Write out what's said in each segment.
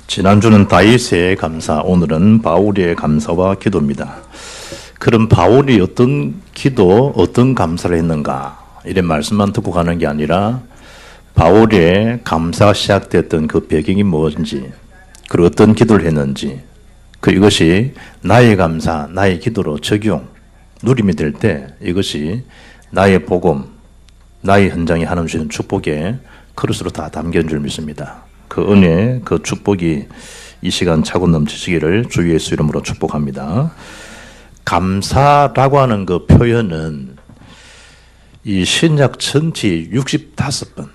지난주는 다윗의 감사, 오늘은 바울의 감사와 기도입니다. 그럼 바울이 어떤 기도, 어떤 감사를 했는가? 이런 말씀만 듣고 가는 게 아니라 바울의 감사가 시작됐던 그 배경이 무엇인지, 그리고 어떤 기도를 했는지, 이것이 나의 감사, 나의 기도로 적용, 누림이 될 때 이것이 나의 복음, 나의 현장에 하나님 주시는 축복의 그릇으로 다 담겨진 줄 믿습니다. 그 은혜, 그 축복이 이 시간 차고 넘치시기를 주 예수 이름으로 축복합니다. 감사라고 하는 그 표현은 이 신약 전체 65번,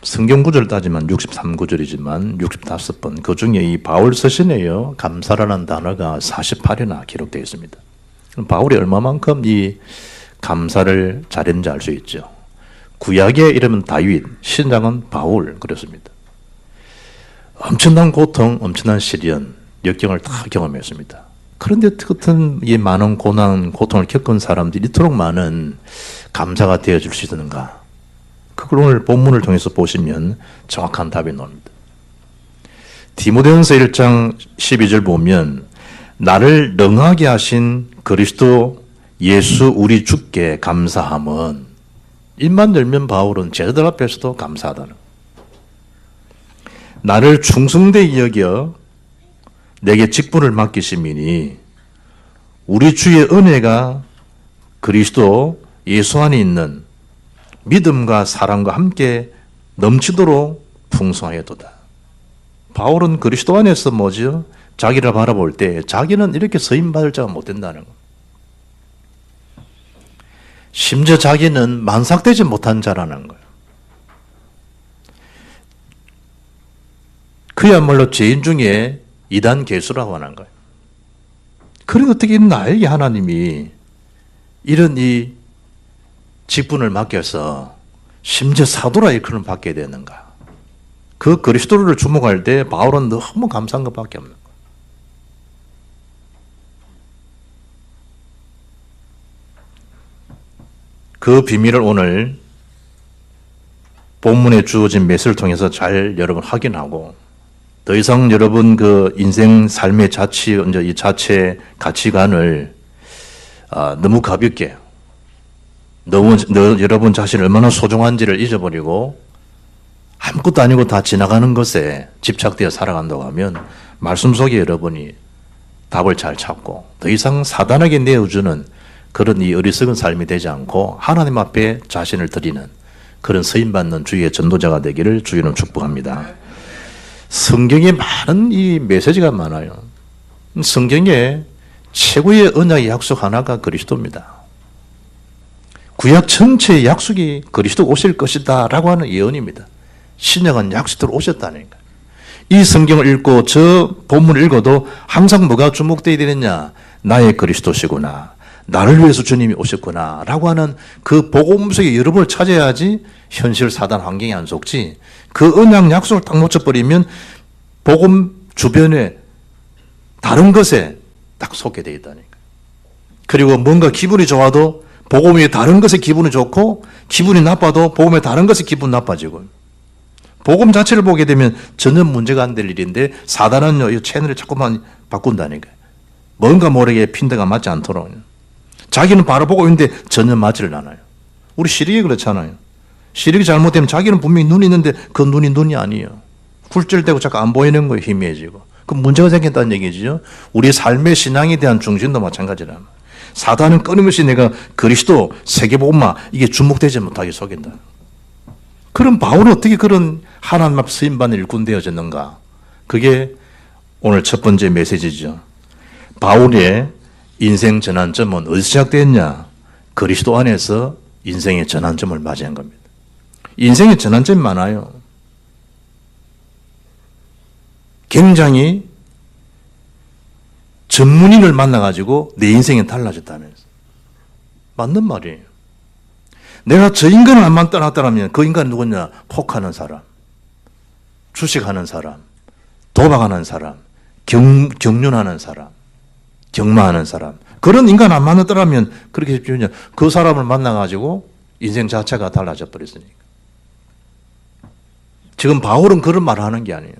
성경 구절 따지면 63구절이지만 65번, 그 중에 이 바울 서신에요, 감사라는 단어가 48회나 기록되어 있습니다. 바울이 얼마만큼 이 감사를 잘했는지 알 수 있죠. 구약의 이름은 다윗, 신약은 바울, 그렇습니다. 엄청난 고통, 엄청난 시련, 역경을 다 경험했습니다. 그런데 같은 이 많은 고난, 고통을 겪은 사람들이 이토록 많은 감사가 되어줄 수 있는가? 그걸 오늘 본문을 통해서 보시면 정확한 답이 나옵니다. 디모데전서 1장 12절 보면 나를 능하게 하신 그리스도 예수 우리 주께 감사함은, 입만 열면 바울은 제자들 앞에서도 감사하다는 거예요. 나를 충성되이 여겨 내게 직분을 맡기심이니 우리 주의 은혜가 그리스도 예수 안에 있는 믿음과 사랑과 함께 넘치도록 풍성하였도다. 바울은 그리스도 안에서 뭐죠? 자기를 바라볼 때 자기는 이렇게 쓰임받을 자가 못 된다는 거. 심지어 자기는 만삭되지 못한 자라는 거예요. 그야말로 죄인 중에 이단 개수라고 하는 거예요. 그런데 어떻게 나에게 하나님이 이런 이 직분을 맡겨서 심지어 사도라 일컬음을 받게 되는가? 그 그리스도를 주목할 때 바울은 너무 감사한 것밖에 없는 거예요. 그 비밀을 오늘 본문에 주어진 메시지를 통해서 잘 여러분 확인하고, 더 이상 여러분 그 인생 삶의 이 자체 가치관을 너무 가볍게, 여러분 자신이 얼마나 소중한지를 잊어버리고 아무것도 아니고 다 지나가는 것에 집착되어 살아간다고 하면 말씀 속에 여러분이 답을 잘 찾고 더 이상 사단에게 내어주는 그런 이 어리석은 삶이 되지 않고 하나님 앞에 자신을 드리는 그런 쓰임받는 주의 전도자가 되기를 주의는 축복합니다. 성경에 많은 이 메시지가 많아요. 성경에 최고의 언약의 약속 하나가 그리스도입니다. 구약 전체의 약속이 그리스도 오실 것이다 라고 하는 예언입니다. 신약은 약속대로 오셨다니까. 이 성경을 읽고 저 본문을 읽어도 항상 뭐가 주목되어야 되느냐? 나의 그리스도시구나, 나를 위해서 주님이 오셨구나 라고 하는 그 복음 속에 여러분을 찾아야지 현실 사단 환경이 안 속지, 그 언약 약속을 딱 놓쳐버리면 복음 주변에 다른 것에 딱 속게 되어 있다니까. 그리고 뭔가 기분이 좋아도 복음이 다른 것에 기분이 좋고, 기분이 나빠도 복음의 다른 것에 기분 나빠지고, 복음 자체를 보게 되면 전혀 문제가 안 될 일인데 사단은요, 이 채널을 자꾸만 바꾼다니까. 뭔가 모르게 핀드가 맞지 않도록. 자기는 바로 보고 있는데 전혀 맞지를 않아요. 우리 시력이 그렇잖아요. 시력이 잘못되면 자기는 분명히 눈이 있는데 그 눈이 아니에요. 굴절되고 자꾸 안 보이는 거예요. 희미해지고. 그럼 문제가 생긴다는 얘기죠. 우리 삶의 신앙에 대한 중심도 마찬가지라. 사단은 끊임없이 내가 그리스도, 세계복음화 이게 주목되지 못하게 속인다. 그럼 바울은 어떻게 그런 하나님 앞 쓰임받는 일꾼 되어졌는가? 그게 오늘 첫 번째 메시지죠. 바울의 인생 전환점은 어디서 시작됐냐? 그리스도 안에서 인생의 전환점을 맞이한 겁니다. 인생의 전환점이 많아요. 굉장히 전문인을 만나가지고 내 인생이 달라졌다면서. 맞는 말이에요. 내가 저 인간을 안 만나더라면 그 인간은 누구냐? 폭하는 사람, 주식하는 사람, 도박하는 사람, 경륜하는 사람, 경마하는 사람. 그런 인간 안 만났더라면 그렇게 쉽지, 그 사람을 만나가지고 인생 자체가 달라져 버렸으니까. 지금 바울은 그런 말을 하는 게 아니에요.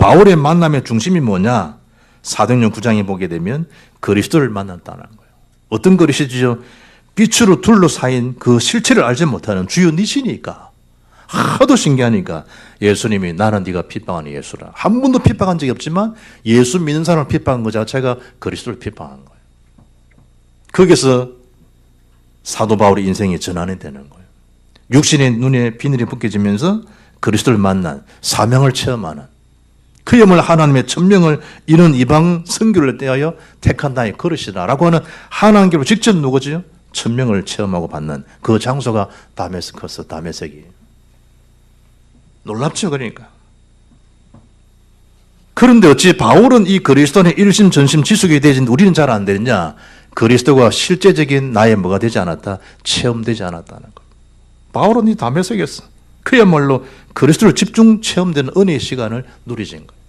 바울의 만남의 중심이 뭐냐? 사도행전 9장에 보게 되면 그리스도를 만났다는 거예요. 어떤 그리스도죠? 빛으로 둘러싸인 그 실체를 알지 못하는 주여 니시니까. 하도 신기하니까 예수님이 나는 네가 핍박하는 예수라. 한 번도 핍박한 적이 없지만 예수 믿는 사람을 핍박한 것 자체가 그리스도를 핍박한 거예요. 거기서 사도 바울의 인생이 전환이 되는 거예요. 육신의 눈에 비늘이 벗겨지면서 그리스도를 만난 사명을 체험하는 그야말로 하나님의 천명을 이룬 이방 선교를 대하여 택한 나의 그릇이다라고 하는 하나님께로 직접 누구지요? 천명을 체험하고 받는 그 장소가 다메스커스, 다메섹이에요. 놀랍죠, 그러니까. 그런데 어찌 바울은 이 그리스도의 일심 전심 지속이 되지 우리는 잘 안 되느냐? 그리스도가 실제적인 나의 뭐가 되지 않았다? 체험되지 않았다는 것. 바울은 이 다메섹이었어. 그야말로 그리스도를 집중 체험되는 은혜의 시간을 누리신 거예요.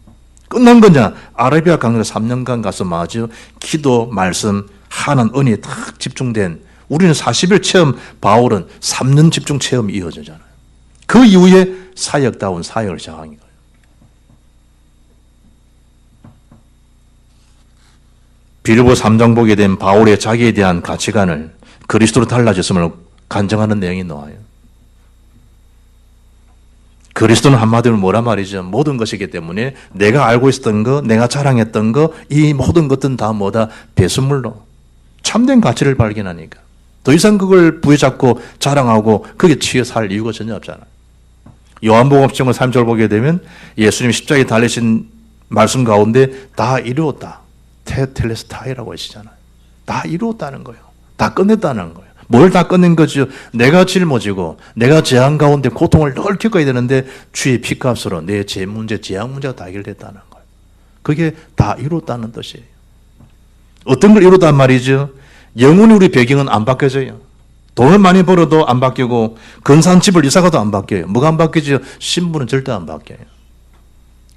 끝난 거냐? 아라비아 강으로 3년간 가서 마저 기도, 말씀, 하나님 은혜에 딱 집중된 우리는 40일 체험, 바울은 3년 집중 체험이 이어지잖아요. 그 이후에 사역다운 사역을 시작한 거예요. 빌립보 3장 보게 된 바울의 자기에 대한 가치관을 그리스도로 달라졌음을 간증하는 내용이 나와요. 그리스도는 한마디로 뭐라 말이죠? 모든 것이기 때문에 내가 알고 있었던 거, 내가 자랑했던 거, 이 모든 것들은 다 뭐다? 배설물로 참된 가치를 발견하니까 더 이상 그걸 부여잡고 자랑하고 거기에 치여 살 이유가 전혀 없잖아요. 요한복음 10장 3절 보게 되면 예수님이 십자가에 달리신 말씀 가운데 다 이루었다. 테텔레스타이라고 하시잖아요. 다 이루었다는 거예요. 다 끝냈다는 거예요. 뭘 다 끝낸 거죠? 내가 짊어지고 내가 재앙 가운데 고통을 늘 겪어야 되는데 주의 피값으로 내 죄 문제, 재앙 문제가 다 해결됐다는 거예요. 그게 다 이루었다는 뜻이에요. 어떤 걸 이루었단 말이죠? 영원히 우리 배경은 안 바뀌어져요. 돈을 많이 벌어도 안 바뀌고 근산집을 이사가도 안 바뀌어요. 뭐가 안 바뀌죠? 신분은 절대 안 바뀌어요.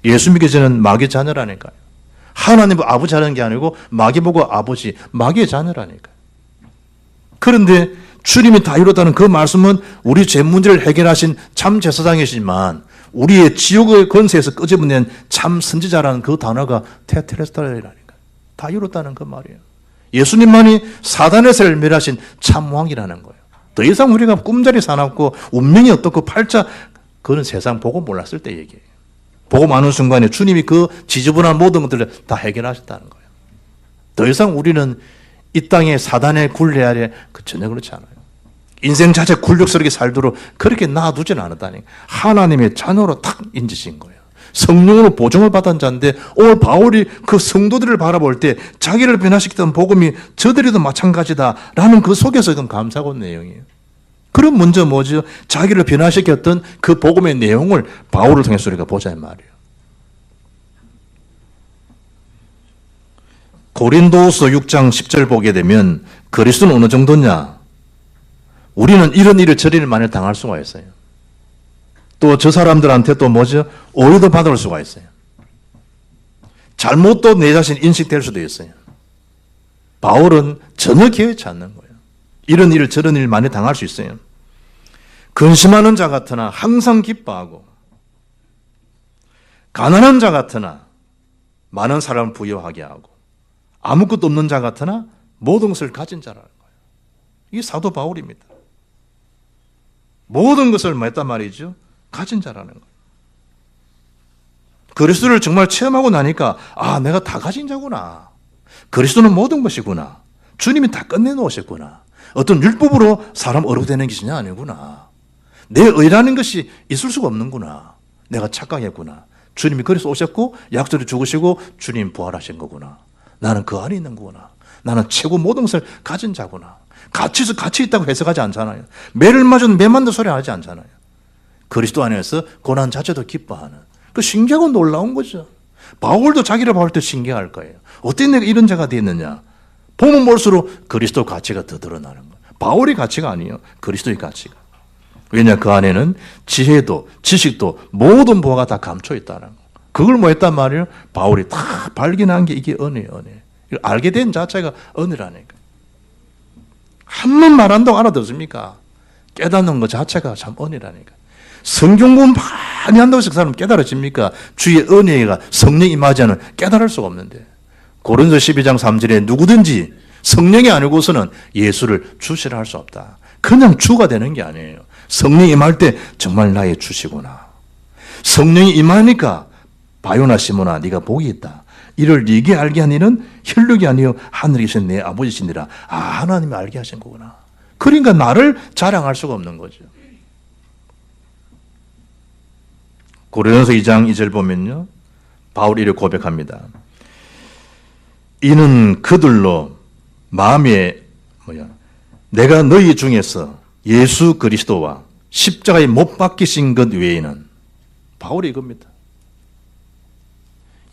예수 믿기 전에는 마귀의 자녀라니까요. 하나님 아버지 하는 게 아니고 마귀 보고 아버지, 마귀의 자녀라니까요. 그런데 주님이 다 이뤘다는 그 말씀은 우리 죄 문제를 해결하신 참 제사장이시지만 우리의 지옥의 권세에서 끄집어낸 참 선지자라는 그 단어가 테텔레스타이라니까. 다 이뤘다는 그 말이에요. 예수님만이 사단의 세를 멸하신 참 왕이라는 거예요. 더 이상 우리가 꿈자리 사납고 운명이 어떻고 팔자 그거는 세상 보고 몰랐을 때 얘기예요. 보고 많은 순간에 주님이 그 지저분한 모든 것들을 다 해결하셨다는 거예요. 더 이상 우리는 이 땅에 사단의 굴레 아래 전혀 그렇지 않아요. 인생 자체 굴욕스럽게 살도록 그렇게 놔두지는 않았다니. 하나님의 자녀로 딱 인지신 거예요. 성령으로 보증을 받은 자인데 오늘 바울이 그 성도들을 바라볼 때 자기를 변화시키던 복음이 저들에도 마찬가지다라는 그 속에서 좀 감사하고 내용이에요. 그럼 먼저 뭐죠? 자기를 변화시켰던 그 복음의 내용을 바울을 통해서 우리가 보자 이 말이에요. 고린도후서 6장 10절 보게 되면 그리스도는 어느 정도냐? 우리는 이런 일을 저런 일을 많이 당할 수가 있어요. 또 저 사람들한테 또 뭐죠? 오해도 받을 수가 있어요. 잘못도 내 자신 인식될 수도 있어요. 바울은 전혀 개의치 않는 거예요. 이런 일을 저런 일을 많이 당할 수 있어요. 근심하는 자 같으나 항상 기뻐하고 가난한 자 같으나 많은 사람을 부여하게 하고 아무것도 없는 자 같으나 모든 것을 가진 자라는 거예요. 이게 사도 바울입니다. 모든 것을 뭐 했단 말이죠? 가진 자라는 거예요. 그리스도를 정말 체험하고 나니까 아, 내가 다 가진 자구나. 그리스도는 모든 것이구나. 주님이 다 끝내놓으셨구나. 어떤 율법으로 사람 어록되는 것이 아니구나. 내 의라는 것이 있을 수가 없는구나. 내가 착각했구나. 주님이 그래서 오셨고 약속을 죽으시고 주님 부활하신 거구나. 나는 그 안에 있는 거구나. 나는 최고 모든 것을 가진 자구나. 같이 있다고 해석하지 않잖아요. 매를 맞은 매 만든 소리 하지 않잖아요. 그리스도 안에서 고난 자체도 기뻐하는 그 신기하고 놀라운 거죠. 바울도 자기를 바울 때 신기할 거예요. 어떻게 내가 이런 자가 됐느냐. 보면 볼수록 그리스도 가치가 더 드러나는 거예요. 바울의 가치가 아니에요. 그리스도의 가치가. 왜냐 그 안에는 지혜도 지식도 모든 보화가 다 감춰 있다는 거. 그걸 뭐 했단 말이에요? 바울이 다 발견한 게 이게 은혜예요. 은혜. 이걸 알게 된 자체가 은혜라니까. 한 번 말한다고 알아듣습니까? 깨닫는 것 자체가 참 은혜라니까. 성경 공부 많이 한다고 해서 그 사람 깨달아집니까? 주의 은혜가 성령 임하지 않으면 깨달을 수가 없는데. 고린도 12장 3절에 누구든지 성령이 아니고서는 예수를 주시라 할 수 없다. 그냥 주가 되는 게 아니에요. 성령이 임할 때 정말 나의 주시구나. 성령이 임하니까 바요나 시모나 네가 복이 있다. 이를 네게 알게 한 이는 혈육이 아니요 하늘에 계신 내 아버지시니라. 아, 하나님이 알게 하신 거구나. 그러니까 나를 자랑할 수가 없는 거죠. 고린도서 2장 2절 보면요, 바울이 이렇게 고백합니다. 이는 그들로 마음에 내가 너희 중에서 예수 그리스도와 십자가에 못 박히신 것 외에는, 바울이 이겁니다.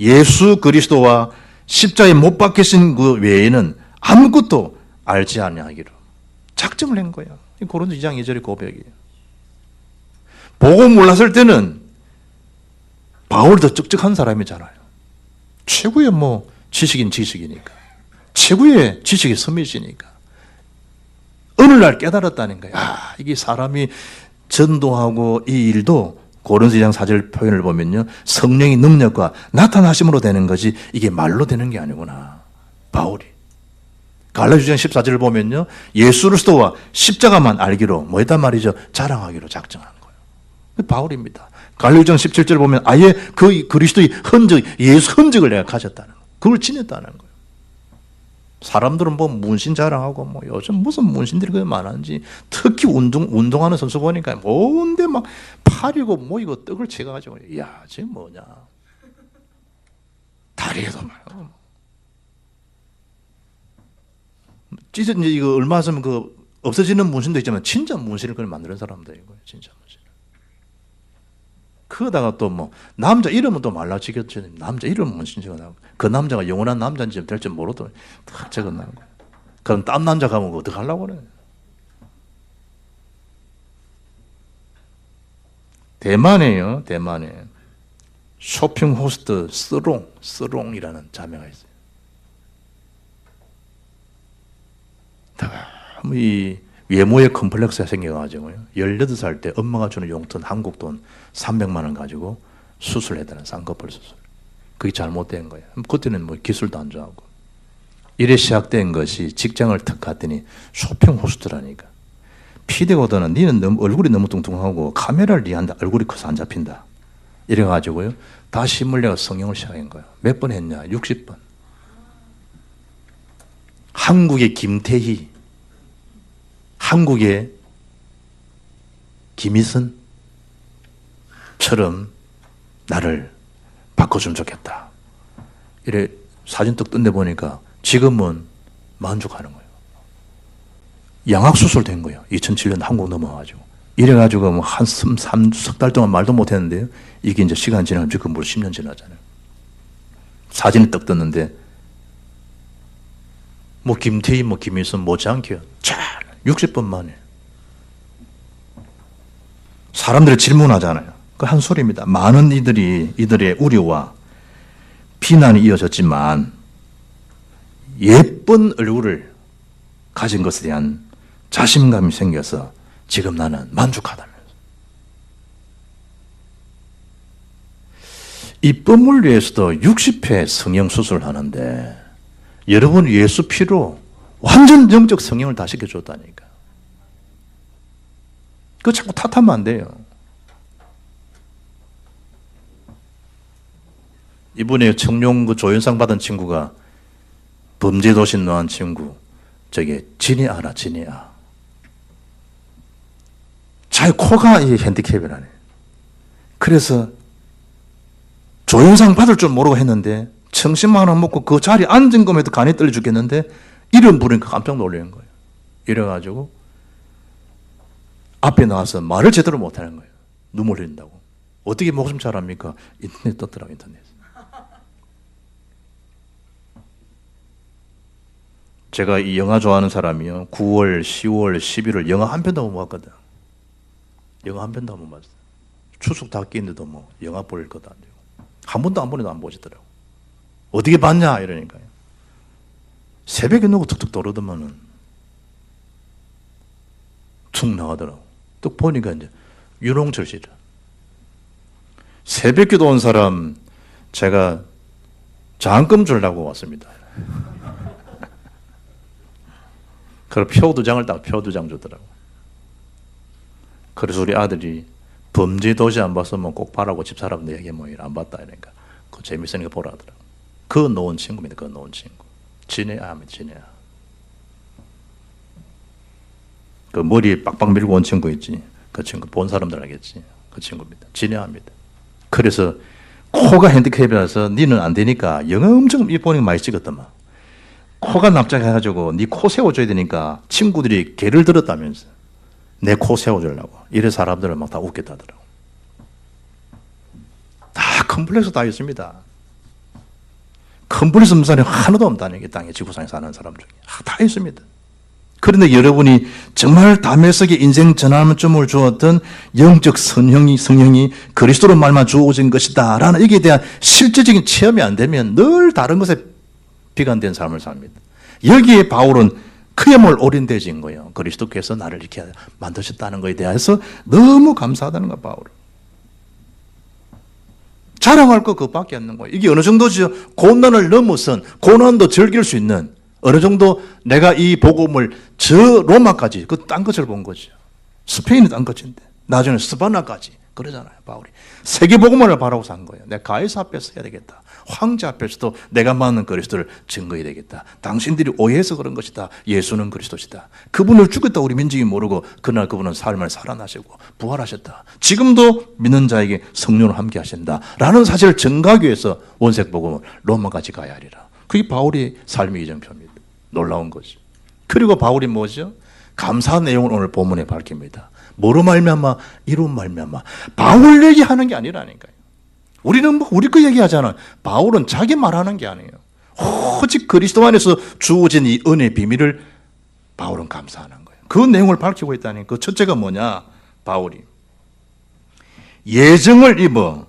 예수 그리스도와 십자가에 못 박히신 그 외에는 아무것도 알지 아니하기로 작정을 한 거예요. 고린도 2장 2절의 고백이에요. 보고 몰랐을 때는 바울도 쩍쩍한 사람이잖아요. 최고의 지식인 지식이니까. 최고의 지식의 선미시니까. 어느 날 깨달았다는 거예요. 아, 이게 사람이 전도하고 이 일도 고린도서 2장 4절 표현을 보면요, 성령의 능력과 나타나심으로 되는 거지 이게 말로 되는 게 아니구나. 바울이. 갈라디아 2장 14절을 보면요, 예수 그리스도와 십자가만 알기로 뭐했단 말이죠? 자랑하기로 작정한 거예요. 바울입니다. 갈라디아 17절 보면 아예 그 그리스도의 흔적, 예수 흔적을 내가 가졌다는 거예요. 그걸 지녔다는 거예요. 사람들은 문신 자랑하고 요즘 무슨 문신들이 그렇게 많은지, 특히 운동하는 선수 보니까 뭔데 막 팔이고 이거 떡을 채가지고, 야, 쟤 뭐냐. 다리에도 말고. 이제 이거 얼마 있으면 없어지는 문신도 있지만, 진짜 문신을 그걸 만드는 사람들인 거예요. 진짜 문신. 그러다가 또 남자 이름은 또 말라지겠죠. 남자 이름 문신 적어나고, 그 남자가 영원한 남자인지 될지 모르도 다 적어나고. 그럼 딴 남자 가면 어떻게 하려고 그래? 대만에요, 대만에 쇼핑 호스트 스롱이라는 자매가 있어요. 이 외모에 컴플렉스가 생겨가지고요, 18살 때 엄마가 주는 용돈, 한국 돈 300만 원 가지고 수술했다는 쌍꺼풀 수술. 그게 잘못된 거예요. 그때는 기술도 안 좋아하고. 이래 시작된 것이 직장을 탁 갔더니 쇼핑 호스트라니까. 피디거든은 니는 얼굴이 너무 뚱뚱하고 카메라를 니한테 얼굴이 커서 안 잡힌다. 이래가지고요, 다시 물려가 성형을 시작한 거예요. 몇 번 했냐? 60번. 한국의 김태희, 한국의 김희선처럼 나를 바꿔주면 좋겠다. 이래 사진 떡 뜬데 보니까 지금은 만족하는 거예요. 양악수술 된 거예요. 2007년 한국 넘어가가지고. 이래가지고 한 3석 달 동안 말도 못 했는데요, 이게 이제 시간 지나면 지금 10년 지나잖아요. 사진이 떡 떴는데, 김태희, 김희선 못지않게요. 잘 60번 만에. 사람들이 질문하잖아요. 그 한 소리입니다. 많은 이들의 우려와 비난이 이어졌지만 예쁜 얼굴을 가진 것에 대한 자신감이 생겨서 지금 나는 만족하다면서. 이쁨을 위해서도 60회 성형수술을 하는데, 여러분 예수 피로 완전 영적 성형을 다 시켜줬다니까. 그거 자꾸 탓하면 안 돼요. 이번에 청룡 조연상 받은 친구가 범죄도시 노한 친구, 진이아라, 진이아. 자기 코가 이 핸디캡이라네. 그래서 조연상 받을 줄 모르고 했는데, 청심만 하나 먹고 그 자리에 앉은 것에도 간이 떨려 죽겠는데, 이름 부르니까 깜짝 놀라는 거예요. 이래가지고 앞에 나와서 말을 제대로 못하는 거예요. 눈물 흘린다고. 어떻게 목숨 잘합니까? 인터넷 떴더라고, 인터넷. 제가 이 영화 좋아하는 사람이요, 9월, 10월, 11월 영화 한 편도 못 봤거든. 영화 한 편도 못 봤어요. 추석 다 끼는데도 영화 볼 것도 안 되고. 한 번도 안 보내도 안 보시더라고. 어떻게 봤냐 이러니까요. 새벽에 누구 툭툭 떨어지면은 툭 나가더라고. 또 보니까 이제 윤홍철 씨죠. 새벽기도 온 사람 제가 장금 주려고 왔습니다. 그래서 표 2장을 딱 표 2장 주더라고. 그래서 우리 아들이 범죄 도시 안 봤으면 꼭 봐라고 집사람들 얘기 뭐안 봤다 이러니까 그 재밌으니까 보라 하더라고. 그 노은 친구입니다. 그 노은 친구. 진해야 하면 진해야. 그 머리 빡빡 밀고 온 친구 있지. 그 친구 본 사람들 알겠지. 그 친구입니다. 진해합니다. 그래서 코가 핸디캡이라서 니는 안 되니까 영어 엄청 보니까 많이 찍었더만. 코가 납작해가지고 니 코 세워줘야 되니까 친구들이 개를 들었다면서 내 코 세워주려고. 이래 사람들을 막 다 웃겠다더라고. 다 컴플렉스 다 있습니다. 컴플렉스 없는 사람이 하나도 없다는 게 땅에 지구상에 사는 사람 중에 다 있습니다. 그런데 여러분이 정말 담에석의 인생 전환점을 주었던 영적 성령이 그리스도로 말만 주어진 것이다 라는 여기에 대한 실제적인 체험이 안 되면 늘 다른 것에 비관된 삶을 삽니다. 여기에 바울은 그야말로 오랜돼진 거예요. 그리스도께서 나를 이렇게 만드셨다는 것에 대해서 너무 감사하다는 거야, 바울은. 자랑할 거 그것밖에 없는 거예요. 이게 어느 정도죠? 고난을 넘어선, 고난도 즐길 수 있는 어느 정도 내가 이 복음을 저 로마까지 그 딴 것을 본 거죠. 스페인이 딴 것인데 나중에 스바나까지 그러잖아요, 바울이. 세계 복음을 바라고 산 거예요. 내가 가이사 앞에서 해야 되겠다. 황제 앞에서도 내가 만난 그리스도를 증거해야 되겠다. 당신들이 오해해서 그런 것이다. 예수는 그리스도시다. 그분을 죽였다 우리 민족이 모르고 그날 그분은 삶을 살아나시고 부활하셨다. 지금도 믿는 자에게 성령을 함께 하신다. 라는 사실을 증가하기 위해서 원색 복음을 로마까지 가야 하리라. 그게 바울의 삶의 이정표입니다. 놀라운 거죠. 그리고 바울이 뭐죠? 감사한 내용을 오늘 본문에 밝힙니다. 뭐로 말미암아? 이로 말미암아. 바울 얘기하는 게 아니라니까요. 우리는 뭐 우리 거 얘기하잖아. 바울은 자기 말하는 게 아니에요. 오직 그리스도 안에서 주어진 이 은혜의 비밀을 바울은 감사하는 거예요. 그 내용을 밝히고 있다니. 그 첫째가 뭐냐? 바울이 예정을 입어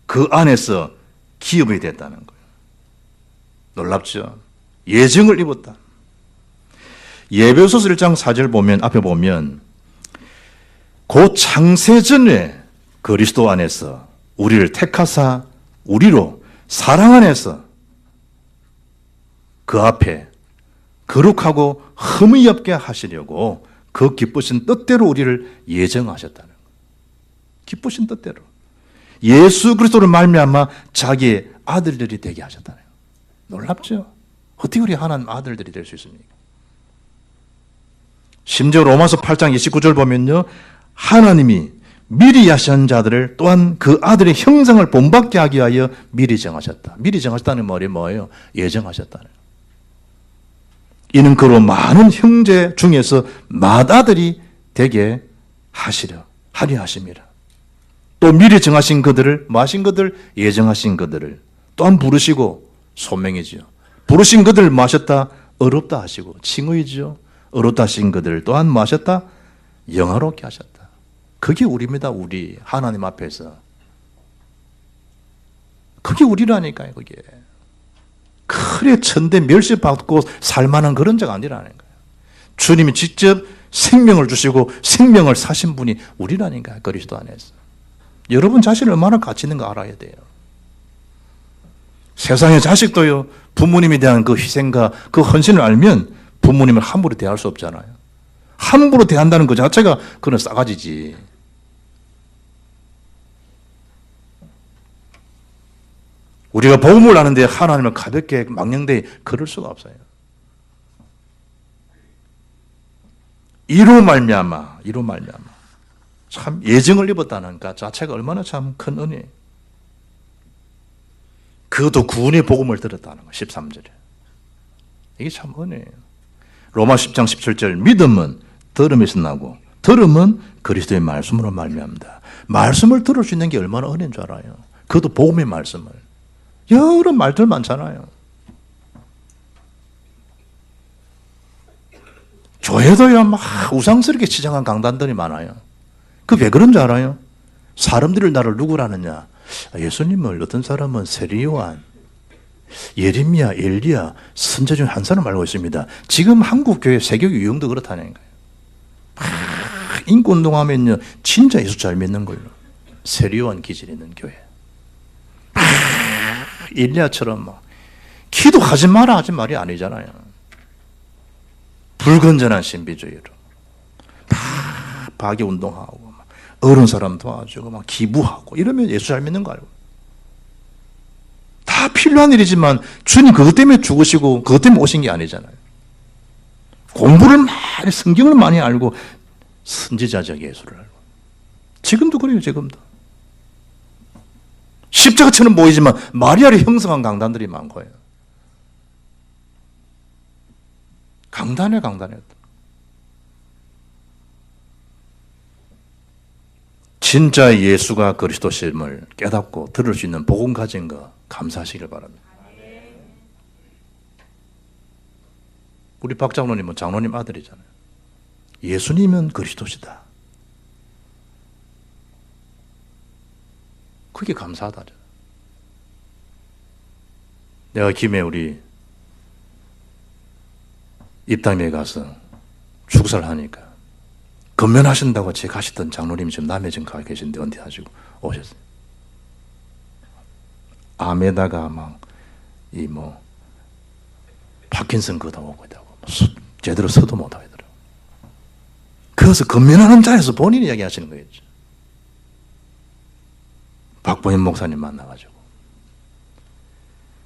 그 안에서 기업이 됐다는 거예요. 놀랍죠? 예정을 입었다. 예배소서 1장 4절 보면 앞에 보면 그 창세전에 그리스도 안에서 우리를 택하사 우리로 사랑 안에서 그 앞에 거룩하고 흠이 없게 하시려고 그 기쁘신 뜻대로 우리를 예정하셨다는 거예요. 기쁘신 뜻대로. 예수 그리스도를 말미암아 자기의 아들들이 되게 하셨다는 거예요. 놀랍죠? 어떻게 우리 하나님 아들들이 될 수 있습니까? 심지어 로마서 8장 29절 보면요. 하나님이 미리 하신 자들을 또한 그 아들의 형상을 본받게 하기 위하여 미리 정하셨다. 미리 정하셨다는 말이 뭐예요? 예정하셨다는 거예요. 이는 그로 많은 형제 중에서 맏아들이 되게 하시려 하려 하심이라. 또 미리 정하신 그들을 뭐 하신 그들? 예정하신 그들을 또한 부르시고 소명이지요. 부르신 그들을 뭐 하셨다? 어렵다 하시고 칭의지요. 어렵다 하신 그들을 또한 뭐 하셨다? 영화롭게 하셨다. 그게 우리입니다. 우리 하나님 앞에서. 그게 우리라니까요. 그게. 그래 천대 멸시받고 살만한 그런 자가 아니라는 거예요. 주님이 직접 생명을 주시고 생명을 사신 분이 우리라니까요. 그리스도 안에서. 여러분 자신을 얼마나 가치 있는 거 알아야 돼요. 세상의 자식도요. 부모님에 대한 그 희생과 그 헌신을 알면 부모님을 함부로 대할 수 없잖아요. 함부로 대한다는 것 자체가 그건 싸가지지. 우리가 복음을 아는데 하나님을 가볍게 망령되이 그럴 수가 없어요. 이로 말미암아 참 예정을 입었다는 것 자체가 얼마나 참 큰 은혜예요. 그것도 구원의 복음을 들었다는 거 13절에. 이게 참 은혜예요. 로마 10장 17절 믿음은 들음에서 나고 들음은 그리스도의 말씀으로 말미암다. 말씀을 들을 수 있는 게 얼마나 은혜인 줄 알아요. 그것도 복음의 말씀을. 여러 말들 많잖아요. 교회도요 막 우상스럽게 치장한 강단들이 많아요. 그 왜 그런 줄 알아요? 사람들이 나를 누구라느냐? 예수님을 어떤 사람은 세리요한, 예레미야, 엘리야, 선자 중 한 사람 알고 있습니다. 지금 한국 교회 세계교 유형도 그렇다는 거예요. 인권운동하면요 진짜 예수 잘 믿는 걸로 세리요한 기질 있는 교회. 일리야처럼 막 기도하지 마라 하지 말이 아니잖아요. 불건전한 신비주의로 막 박이 운동하고 막 어른 사람 도와주고 막 기부하고 이러면 예수 잘 믿는 거 알고. 다 필요한 일이지만 주님 그것 때문에 죽으시고 그것 때문에 오신 게 아니잖아요. 공부를 많이 성경을 많이 알고 선지자적 예수를 알고. 지금도 그래요. 지금도. 십자가처럼 보이지만 마리아를 형성한 강단들이 많고요. 강단에 진짜 예수가 그리스도심을 깨닫고 들을 수 있는 복음 가진 거 감사하시길 바랍니다. 우리 박 장로님은 장로님 아들이잖아요. 예수님은 그리스도시다. 그게 감사하다. 내가 김해 우리 입당에 가서 축사를 하니까 건면하신다고 제 가시던 장로님이 지금 남해 지금 가 계신데 은퇴하시고 오셨어요. 암에다가 막 이 뭐 파킨슨 그거 오고 있다고 제대로 서도 못 하더라고. 그래서 건면하는 자리에서 본인이 이야기하시는 거겠죠. 박보현 목사님 만나가지고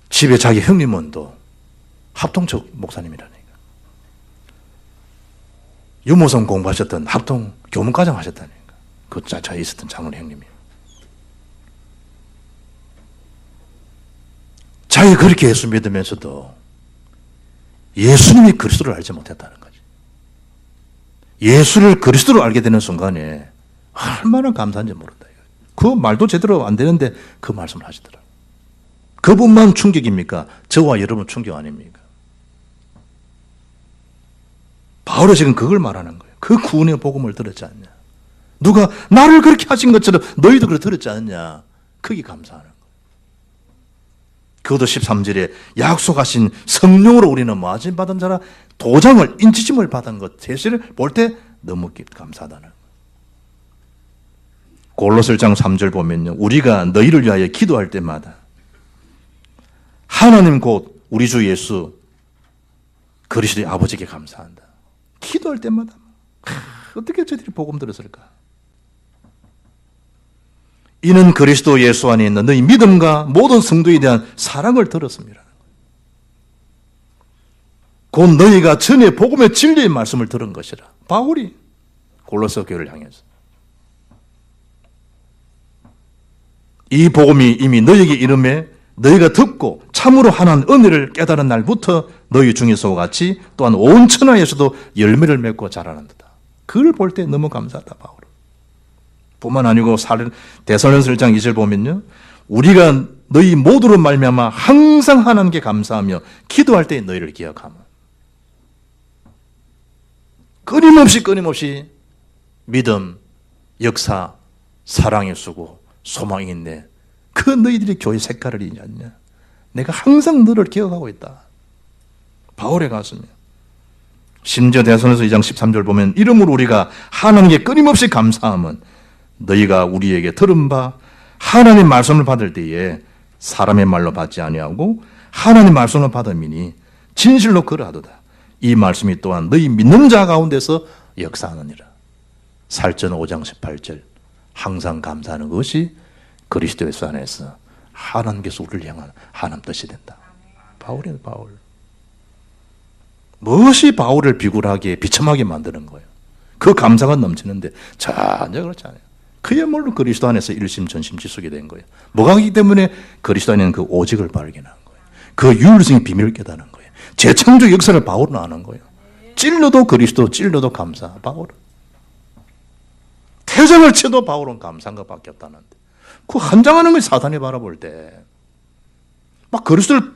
집에 자기 형님은 또 합동적 목사님이라니까. 유모성 공부하셨던 합동 교문과장 하셨다니까. 그 자차에 있었던 장로님 형님이. 자기가 그렇게 예수 믿으면서도 예수님이 그리스도를 알지 못했다는 거지. 예수를 그리스도로 알게 되는 순간에 얼마나 감사한지 모른다. 그 말도 제대로 안 되는데 그 말씀을 하시더라고요. 그분만 충격입니까? 저와 여러분 충격 아닙니까? 바울이 지금 그걸 말하는 거예요. 그 구원의 복음을 들었지 않냐? 누가 나를 그렇게 하신 것처럼 너희도 그렇게 들었지 않냐? 그게 감사하는 거예요. 그것도 13절에 약속하신 성령으로 우리는 모아짐 받은 자라 도장을 인치심을 받은 것 제시를 볼 때 너무 감사하다는 거예요. 골로새장 3절 보면요. 우리가 너희를 위하여 기도할 때마다 하나님 곧 우리 주 예수 그리스도의 아버지께 감사한다. 기도할 때마다 어떻게 저들이 복음 들었을까? 이는 그리스도 예수 안에 있는 너희 믿음과 모든 성도에 대한 사랑을 들었습니다. 곧 너희가 전에 복음의 진리의 말씀을 들은 것이라. 바울이 골로새 교회를 향해서 이 복음이 이미 너희에게 이름에 너희가 듣고 참으로 하나님 은혜를 깨달은 날부터 너희 중에서와 같이 또한 온 천하에서도 열매를 맺고 자라는다. 그걸 볼 때 너무 감사하다. 바울. 뿐만 아니고 데살로니가서 1장 2절 보면요. 우리가 너희 모두로 말미암아 항상 하나님께 감사하며 기도할 때 너희를 기억하며 끊임없이 믿음, 역사, 사랑의 수고, 소망이 있네. 그 너희들이 교회 색깔을 이냐냐. 내가 항상 너를 기억하고 있다. 바울의 가슴이야. 심지어 데살로니가서 2장 13절 보면 이러므로 우리가 하나님께 끊임없이 감사함은 너희가 우리에게 들은 바 하나님 말씀을 받을 때에 사람의 말로 받지 아니하고 하나님 말씀을 받음이니 진실로 그러하도다. 이 말씀이 또한 너희 믿는 자 가운데서 역사하느니라. 살전 5장 18절 항상 감사하는 것이 그리스도 예수 안에서 하나님께서 우리를 향한 하나님 뜻이 된다. 바울이에요. 바울. 무엇이 바울을 비굴하게 비참하게 만드는 거예요? 그 감사가 넘치는데 전혀 그렇지 않아요. 그야말로 그리스도 안에서 일심전심지속이 된 거예요. 뭐가 하기 때문에 그리스도 안에는 그 오직을 발견한 거예요. 그 유일성의 비밀을 깨닫는 거예요. 재창조 역사를 바울은 아는 거예요. 찔러도 그리스도, 찔러도 감사. 바울은. 태장을 쳐도 바울은 감사한 것밖에 없다는데. 그 한장하는 걸 사탄이 바라볼 때 막 그리스도를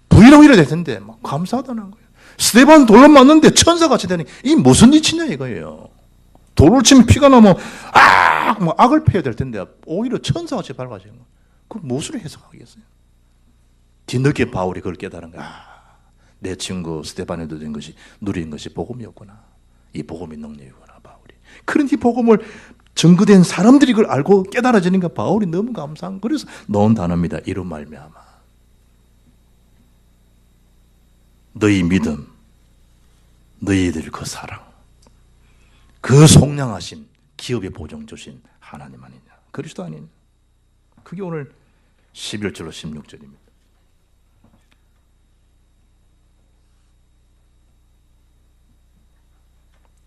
부인하고 이래야 될 텐데 막 감사하다는 거예요. 스데반 돌로 맞는데 천사같이 되니 이 무슨 이치냐 이거예요. 돌을 치면 피가 나면 뭐 악을 패야 될 텐데 오히려 천사같이 밝아지는 거예요. 그 무엇으로 해석하겠어요? 뒤늦게 바울이 그걸 깨달은 거야. 내 친구 스데반에도 된 것이 누린 것이 복음이었구나. 이 복음이 능력이구나. 바울이. 그런 이 복음을 증거된 사람들이 그걸 알고 깨달아지니까 바울이 너무 감사한, 그래서 넣은 단어입니다. 이로 말미암아 너희 믿음, 너희들 그 사랑, 그 속량하심, 기업의 보증 주신 하나님 아니냐, 그리스도 아니냐. 그게 오늘 11절로 16절입니다.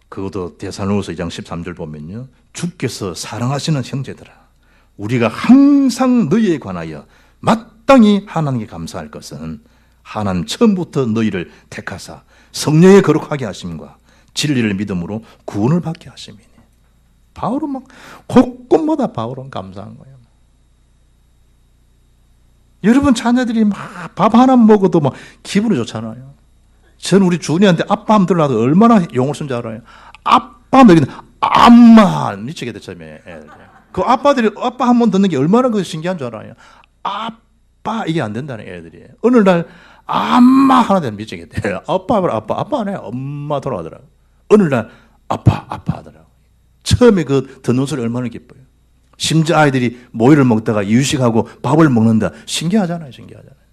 그것도 데살로니가서 2장 13절 보면요, 주께서 사랑하시는 형제들아, 우리가 항상 너희에 관하여 마땅히 하나님께 감사할 것은 하나님 처음부터 너희를 택하사 성령에 거룩하게 하심과 진리를 믿음으로 구원을 받게 하심이니. 바울은 막 곳곳마다 바울은 감사한 거예요. 여러분 자녀들이 막 밥 하나 먹어도 막 기분이 좋잖아요. 저는 우리 주은이한테 아빠 하면 들어도 얼마나 용을 쓴 줄 알아요. 아빠 하면 여기는 엄마 미치게 됐잖아요. 그 아빠들이 아빠 한 번 듣는 게 얼마나 그 신기한 줄 알아요. 아빠 이게 안 된다는 애들이 어느 날 엄마 하나 되면 미치겠대. 아빠 안 해. 엄마 돌아가더라고. 어느 날 아빠 하더라고. 처음에 그 듣는 소리 얼마나 기뻐요. 심지어 아이들이 모이를 먹다가 이유식하고 밥을 먹는다. 신기하잖아요.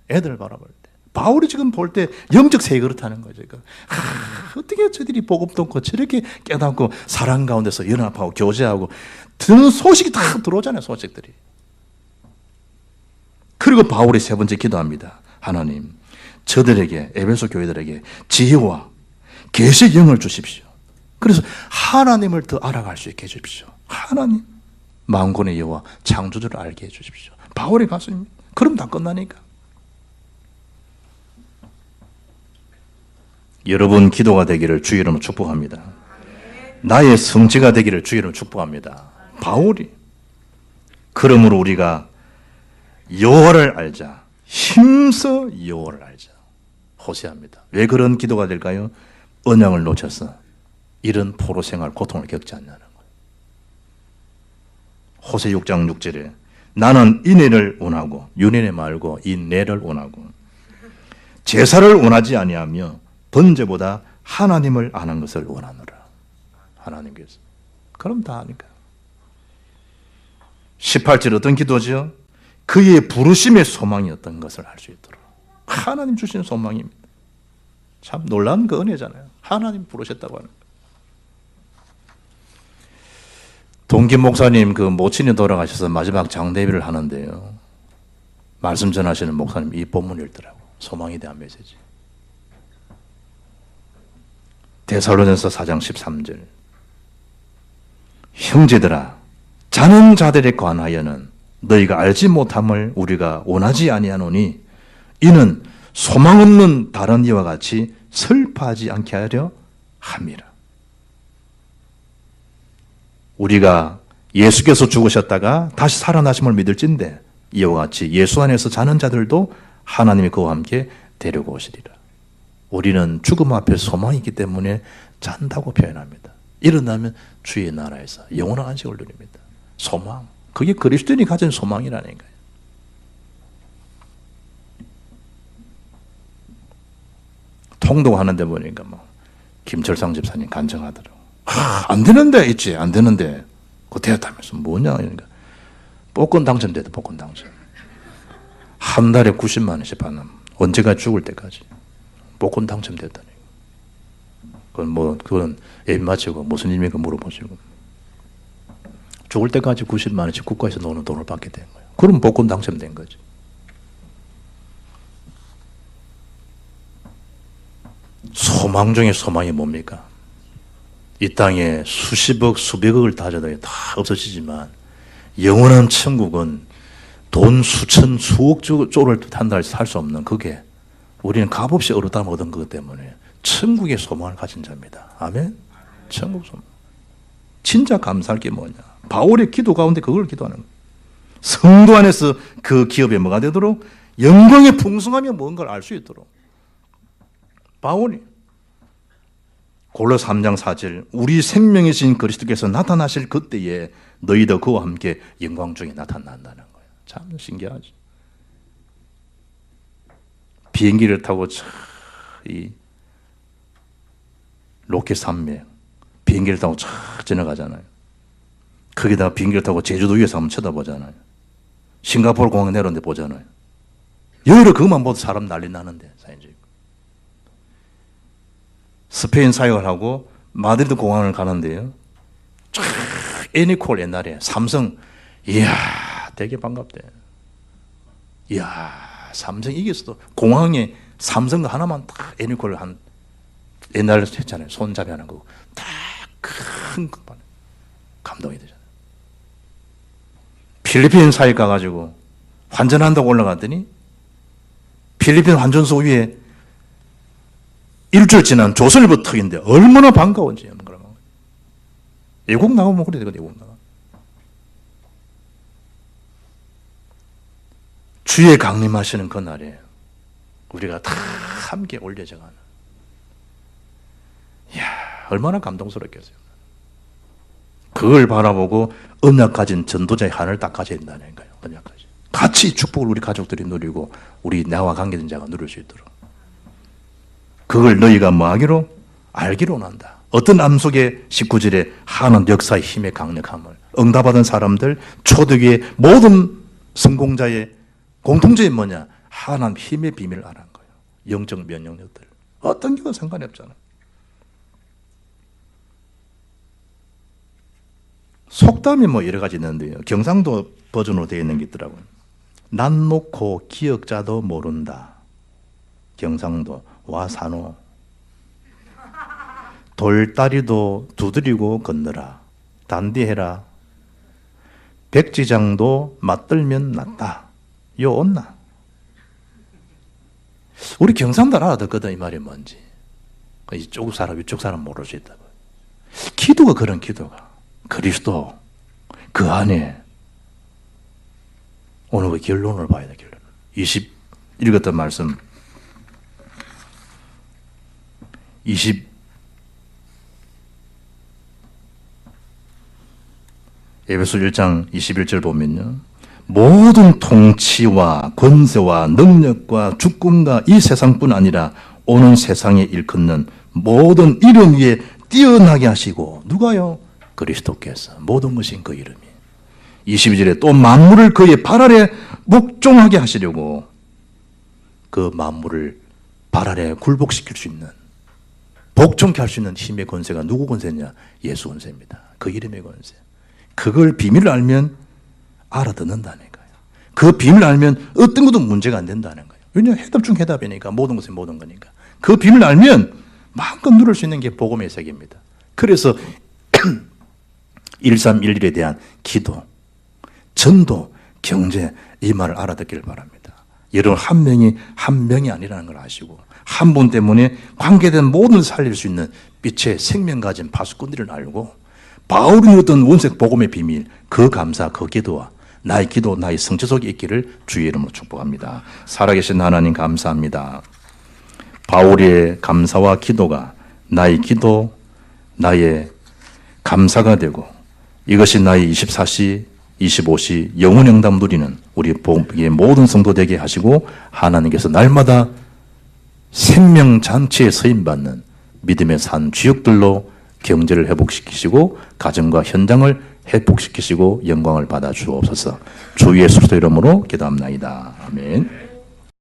애들을 바라볼 때. 바울이 지금 볼 때 영적 세계 그렇다는 거죠. 어떻게 저들이 복음 듣고 저렇게 깨닫고 사랑 가운데서 연합하고 교제하고 듣는 소식이 다 들어오잖아요. 소식들이. 그리고 바울이 세 번째 기도합니다. 하나님, 저들에게, 에베소 교회들에게 지혜와 계시의 영을 주십시오. 그래서 하나님을 더 알아갈 수 있게 해주십시오. 하나님, 만군의 여호와 창조주를 알게 해주십시오. 바울의 가슴입니다. 그럼 다 끝나니까. 여러분 기도가 되기를 주의 이름으로 축복합니다. 나의 성취가 되기를 주의 이름으로 축복합니다. 바울이. 그러므로 우리가 여호와를 알자. 힘써 여호와를 알자. 호세아입니다. 왜 그런 기도가 될까요? 언약을 놓쳐서 이런 포로 생활 고통을 겪지 않냐는 거예요. 호세 6장 6절에 나는 인애를 원하고 윤회를 말고 인내를 원하고 제사를 원하지 아니하며 번제보다 하나님을 아는 것을 원하노라. 하나님께서. 그럼 다 하니까. 18절 어떤 기도죠? 그의 부르심의 소망이 어떤 것을 알 수 있도록. 하나님 주신 소망입니다. 참 놀라운 그 은혜잖아요. 하나님 부르셨다고 하는 거예요. 동기 목사님 그 모친이 돌아가셔서 마지막 장대비를 하는데요. 말씀 전하시는 목사님 이 본문을 읽더라고. 소망에 대한 메시지. 데살로니가서 4장 13절. 형제들아, 자는 자들에 관하여는 너희가 알지 못함을 우리가 원하지 아니하노니 이는 소망 없는 다른 이와 같이 슬퍼하지 않게 하려 함이라. 우리가 예수께서 죽으셨다가 다시 살아나심을 믿을진대 이와 같이 예수 안에서 자는 자들도 하나님이 그와 함께 데리고 오시리라. 우리는 죽음 앞에 소망이 있기 때문에 잔다고 표현합니다. 일어나면 주의 나라에서 영원한 안식을 누립니다. 소망. 그게 그리스도인이 가진 소망이라니까요. 통독하는데 보니까 뭐 김철상 집사님 간증하더라고. 안 되는데 있지, 안 되는데 그거 되었다면서 뭐냐 그러니까 복권 당첨됐다. 복권 당첨. 한 달에 90만 원씩 받는. 언제가 죽을 때까지 복권 당첨됐다니. 그건 예비 마치고 무슨 의미인가 물어보시고 죽을 때까지 90만 원씩 국가에서 노는 돈을 받게 된 거예요. 그럼 복권 당첨된 거지. 소망 중에 소망이 뭡니까? 이 땅에 수십억, 수백억을 다져도 다 없어지지만 영원한 천국은 돈 수천, 수억 조를 한다 해서 살 수 없는 그게 우리는 값없이 얻다 얻은 것 때문에 천국의 소망을 가진 자입니다. 아멘? 천국 소망. 진짜 감사할 게 뭐냐? 바울의 기도 가운데 그걸 기도하는 거예요. 성도 안에서 그 기업에 뭐가 되도록 영광의 풍성함이 뭔가를 알 수 있도록. 바울이 골로새 3장 4절 우리 생명이신 그리스도께서 나타나실 그때에 너희도 그와 함께 영광 중에 나타난다는 거예요. 참 신기하죠. 비행기를 타고 이 로켓 산맥 비행기를 타고 쫙 지나가잖아요. 거기다 비행기를 타고 제주도 위에서 한번 쳐다보잖아요. 싱가포르 공항 내려오는데 보잖아요. 여러 그것만 봐도 사람 난리 나는데, 사인주의. 스페인 사역을 하고 마드리드 공항을 가는데요. 쫙 애니콜 옛날에 삼성, 이야, 되게 반갑대. 이야, 삼성 이겼어도 공항에 삼성 하나만 딱 애니콜을 한 옛날에 했잖아요. 손잡이 하는 거. 딱 큰 감동이 되잖아요. 필리핀 사역 가가지고 환전한다고 올라갔더니 필리핀 환전소 위에 일주일 지난 조선일보 특인데 얼마나 반가운지. 외국 나가면 그래 되거든, 외국 나가. 주의 강림하시는 그날에 우리가 다 함께 올려져가는. 이야, 얼마나 감동스럽겠어요. 그걸 바라보고 언약 가진 전도자의 한을 딱 가져야 된다니까요. 언약 가진. 같이 축복을 우리 가족들이 누리고 우리 나와 관계된 자가 누릴 수 있도록. 그걸 너희가 뭐 하기로? 알기로 원한다. 어떤 암속의 19절에 하나님 역사의 힘의 강력함을 응답받은 사람들, 초대교회 모든 성공자의 공통점이 뭐냐? 하나님 힘의 비밀을 알아낸 거예요. 영적 면역력들. 어떤 경우는 상관이 없잖아요. 속담이 뭐 여러 가지 있는데요. 경상도 버전으로 되어 있는 게 있더라고요. 난 놓고 기억자도 모른다. 경상도 와사노. 돌다리도 두드리고 건너라. 단디해라. 백지장도 맞들면 낫다. 요 온나. 우리 경상도 알아듣거든, 이 말이 뭔지. 이쪽 사람, 이쪽 사람 모를 수 있다고. 기도가 그런 기도가. 그리스도 그 안에 오늘 그 결론을 봐야 돼. 결론. 20 읽었던 말씀 20 에베소 1장 21절 보면요. 모든 통치와 권세와 능력과 주권과 이 세상뿐 아니라 오는 세상에 일컫는 모든 이름 위에 뛰어나게 하시고 누가요? 그리스도께서 모든 것인 그 이름이 22절에 또 만물을 그의 발 아래 복종하게 하시려고 그 만물을 발 아래 굴복시킬 수 있는 복종케 할 수 있는 힘의 권세가 누구 권세냐? 예수 권세입니다. 그 이름의 권세. 그걸 비밀을 알면 알아듣는다니까요. 그 비밀을 알면 어떤 것도 문제가 안 된다는 거예요. 왜냐하면 해답 중 해답이니까 모든 것은 모든 거니까. 그 비밀을 알면 마음껏 누릴 수 있는 게 복음의 세계입니다. 그래서 1311에 대한 기도, 전도, 경제 이 말을 알아듣기를 바랍니다. 여러분 한 명이 아니라는 걸 아시고 한 분 때문에 관계된 모든 살릴 수 있는 빛의 생명 가진 파수꾼들을 알고 바울이 누렸던 원색 복음의 비밀, 그 감사, 그 기도와 나의 기도, 나의 성체 속에 있기를 주의 이름으로 축복합니다. 살아계신 하나님 감사합니다. 바울의 감사와 기도가 나의 기도, 나의 감사가 되고 이것이 나의 24시, 25시 영혼 영담 누리는 우리 복음의 모든 성도 되게 하시고 하나님께서 날마다 생명잔치에 서임받는 믿음의 산 주역들로 경제를 회복시키시고 가정과 현장을 회복시키시고 영광을 받아 주옵소서. 주 예수 그리스도 이름으로 기도합나이다. 아멘.